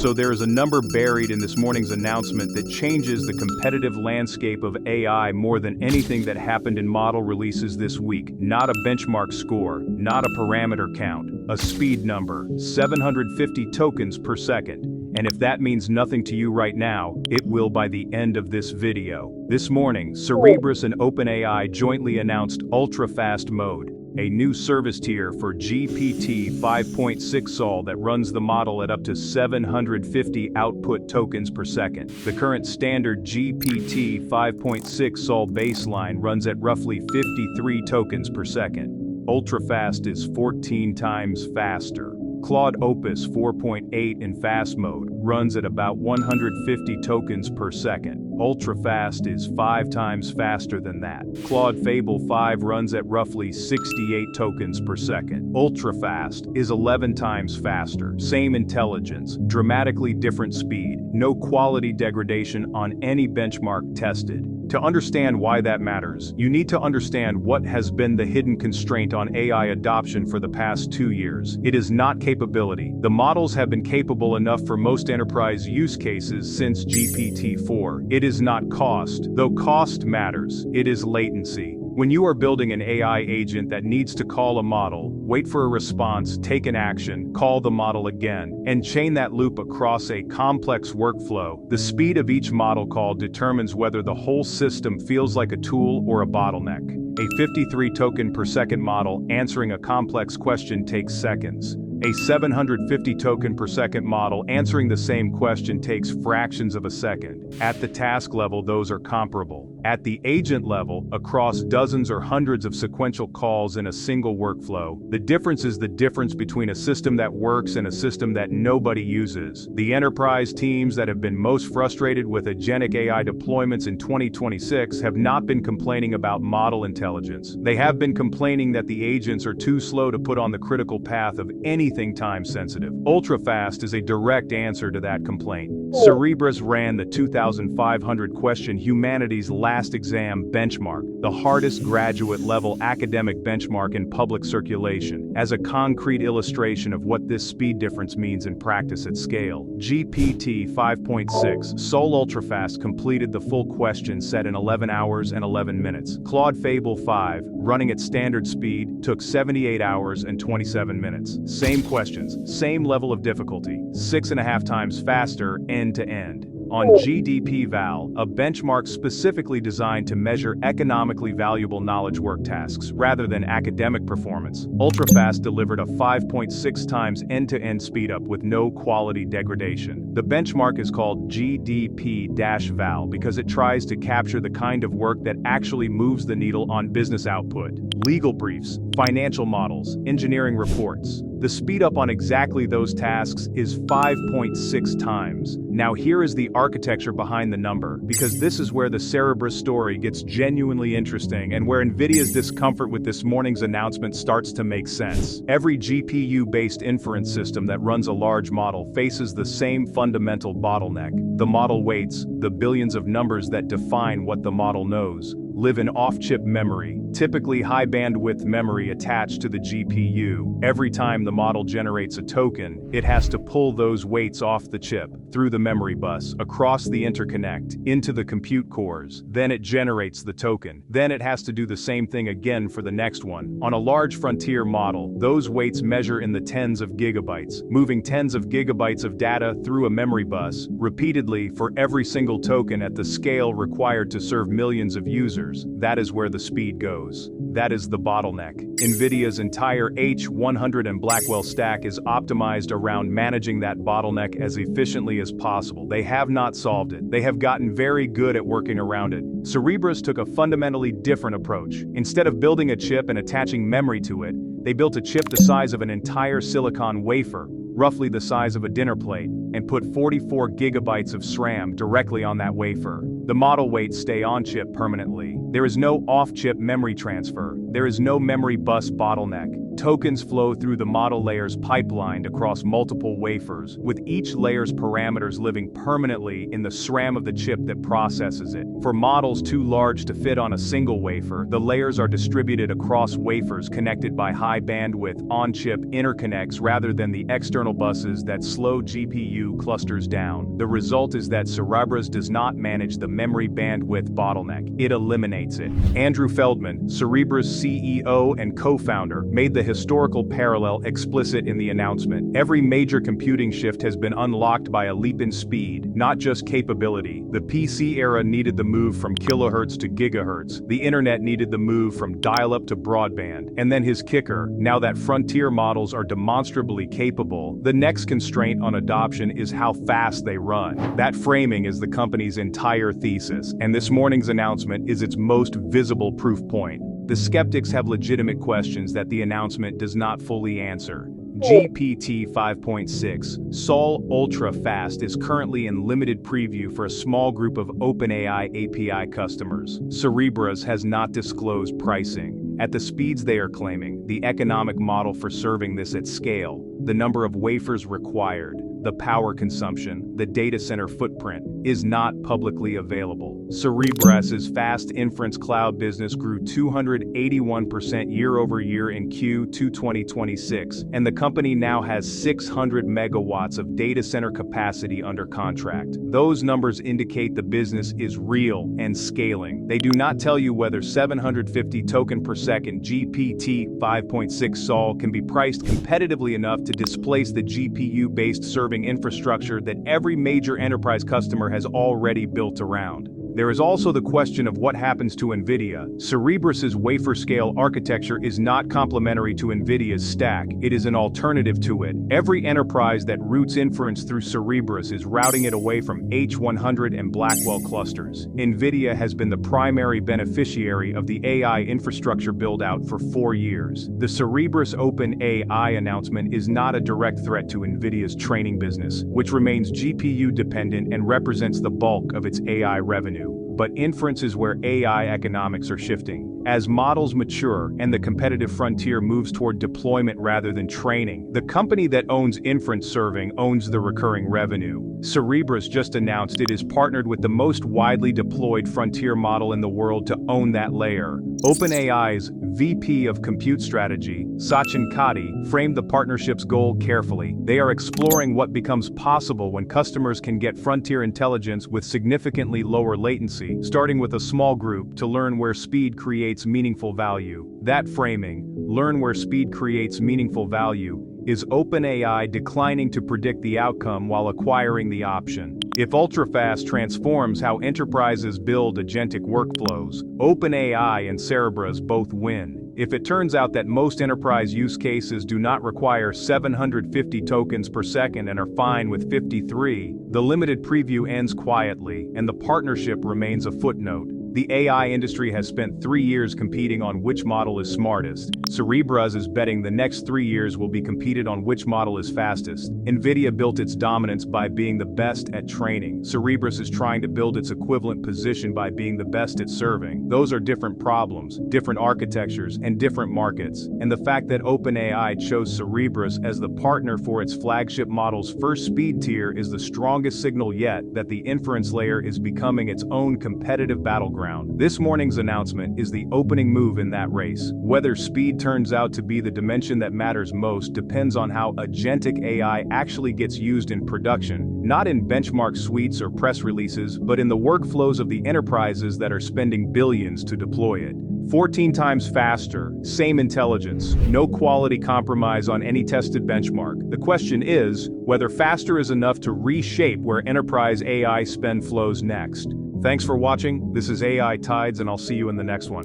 So there is a number buried in this morning's announcement that changes the competitive landscape of AI more than anything that happened in model releases this week. Not a benchmark score, not a parameter count, a speed number, 750 tokens per second. And if that means nothing to you right now, it will by the end of this video. This morning, Cerebras and OpenAI jointly announced Ultrafast Mode, a new service tier for GPT-5.6 Sol that runs the model at up to 750 output tokens per second. The current standard GPT-5.6 Sol baseline runs at roughly 53 tokens per second. Ultrafast is 14 times faster. Claude Opus 4.8 in fast mode runs at about 150 tokens per second. Ultrafast is 5 times faster than that. Claude Fable 5 runs at roughly 68 tokens per second. Ultrafast is 11 times faster. Same intelligence, dramatically different speed, no quality degradation on any benchmark tested. To understand why that matters, you need to understand what has been the hidden constraint on AI adoption for the past 2 years. It is not capability. The models have been capable enough for most enterprise use cases since GPT-4. It is not cost, though cost matters. It is latency. When you are building an AI agent that needs to call a model, wait for a response, take an action, call the model again, and chain that loop across a complex workflow, the speed of each model call determines whether the whole system feels like a tool or a bottleneck. A 53 token per second model answering a complex question takes seconds. A 750 token per second model answering the same question takes fractions of a second. At the task level, those are comparable. At the agent level, across dozens or hundreds of sequential calls in a single workflow, the difference is the difference between a system that works and a system that nobody uses. The enterprise teams that have been most frustrated with agentic AI deployments in 2026 have not been complaining about model intelligence. They have been complaining that the agents are too slow to put on the critical path of anything time-sensitive. Ultrafast is a direct answer to that complaint. Cerebras ran the 2,500 question humanities last exam benchmark, the hardest graduate-level academic benchmark in public circulation, as a concrete illustration of what this speed difference means in practice at scale. GPT-5.6 Sol Ultrafast completed the full question set in 11 hours and 11 minutes. Claude Fable 5, running at standard speed, took 78 hours and 27 minutes. Same questions, same level of difficulty, 6.5 times faster end-to-end. On GDP-Val, a benchmark specifically designed to measure economically valuable knowledge work tasks rather than academic performance, Ultrafast delivered a 5.6 times end-to-end speedup with no quality degradation. The benchmark is called GDP-Val because it tries to capture the kind of work that actually moves the needle on business output. Legal briefs, financial models, engineering reports. The speedup on exactly those tasks is 5.6 times. Now here is the architecture behind the number, because this is where the Cerebras story gets genuinely interesting and where NVIDIA's discomfort with this morning's announcement starts to make sense. Every GPU-based inference system that runs a large model faces the same fundamental bottleneck. The model weights, the billions of numbers that define what the model knows, live in off-chip memory, typically high-bandwidth memory attached to the GPU. Every time the model generates a token, it has to pull those weights off the chip, through the memory bus, across the interconnect, into the compute cores. Then it generates the token. Then it has to do the same thing again for the next one. On a large frontier model, those weights measure in the tens of gigabytes, moving tens of gigabytes of data through a memory bus, repeatedly for every single token at the scale required to serve millions of users. That is where the speed goes. That is the bottleneck. NVIDIA's entire H100 and Blackwell stack is optimized around managing that bottleneck as efficiently as possible. They have not solved it. They have gotten very good at working around it. Cerebras took a fundamentally different approach. Instead of building a chip and attaching memory to it, they built a chip the size of an entire silicon wafer, roughly the size of a dinner plate, and put 44 gigabytes of SRAM directly on that wafer. The model weights stay on-chip permanently. There is no off-chip memory transfer. There is no memory bus bottleneck. Tokens flow through the model layers pipelined across multiple wafers, with each layer's parameters living permanently in the SRAM of the chip that processes it. For models too large to fit on a single wafer, the layers are distributed across wafers connected by high-bandwidth on-chip interconnects rather than the external buses that slow GPU clusters down. The result is that Cerebras does not manage the memory bandwidth bottleneck. It eliminates it. Andrew Feldman, Cerebras CEO and co-founder, made the historical parallel explicit in the announcement. Every major computing shift has been unlocked by a leap in speed, not just capability. The PC era needed the move from kilohertz to gigahertz. The internet needed the move from dial-up to broadband. And then his kicker, now that frontier models are demonstrably capable, the next constraint on adoption is how fast they run. That framing is the company's entire thesis, and this morning's announcement is its most visible proof point. The skeptics have legitimate questions that the announcement does not fully answer. GPT-5.6 Sol Ultrafast is currently in limited preview for a small group of OpenAI API customers. Cerebras has not disclosed pricing. At the speeds they are claiming, the economic model for serving this at scale, the number of wafers required, the power consumption, the data center footprint, is not publicly available. Cerebras' fast inference cloud business grew 281% year-over-year in Q2 2026, and the company now has 600 megawatts of data center capacity under contract. Those numbers indicate the business is real and scaling. They do not tell you whether 750 token per second GPT-5.6 Sol can be priced competitively enough to displace the GPU-based serving infrastructure that every major enterprise customer has already built around. There is also the question of what happens to NVIDIA. Cerebras' wafer-scale architecture is not complementary to NVIDIA's stack, it is an alternative to it. Every enterprise that routes inference through Cerebras is routing it away from H100 and Blackwell clusters. NVIDIA has been the primary beneficiary of the AI infrastructure build-out for 4 years. The Cerebras OpenAI announcement is not a direct threat to NVIDIA's training business, which remains GPU-dependent and represents the bulk of its AI revenue. But inference is where AI economics are shifting. As models mature and the competitive frontier moves toward deployment rather than training, the company that owns inference serving owns the recurring revenue. Cerebras just announced it is partnered with the most widely deployed frontier model in the world to own that layer. OpenAI's VP of Compute Strategy, Sachin Katti, framed the partnership's goal carefully. They are exploring what becomes possible when customers can get frontier intelligence with significantly lower latency, starting with a small group to learn where speed creates meaningful value. That framing, learn where speed creates meaningful value, is OpenAI declining to predict the outcome while acquiring the option. If Ultrafast transforms how enterprises build agentic workflows, OpenAI and Cerebras both win. If it turns out that most enterprise use cases do not require 750 tokens per second and are fine with 53, the limited preview ends quietly, and the partnership remains a footnote. The AI industry has spent 3 years competing on which model is smartest. Cerebras is betting the next 3 years will be competed on which model is fastest. NVIDIA built its dominance by being the best at training. Cerebras is trying to build its equivalent position by being the best at serving. Those are different problems, different architectures, and different markets. And the fact that OpenAI chose Cerebras as the partner for its flagship model's first speed tier is the strongest signal yet that the inference layer is becoming its own competitive battleground. This morning's announcement is the opening move in that race. Whether speed turns out to be the dimension that matters most depends on how agentic AI actually gets used in production, not in benchmark suites or press releases, but in the workflows of the enterprises that are spending billions to deploy it. 14 times faster, same intelligence, no quality compromise on any tested benchmark. The question is whether faster is enough to reshape where enterprise AI spend flows next. Thanks for watching. This is AI Tides, and I'll see you in the next one.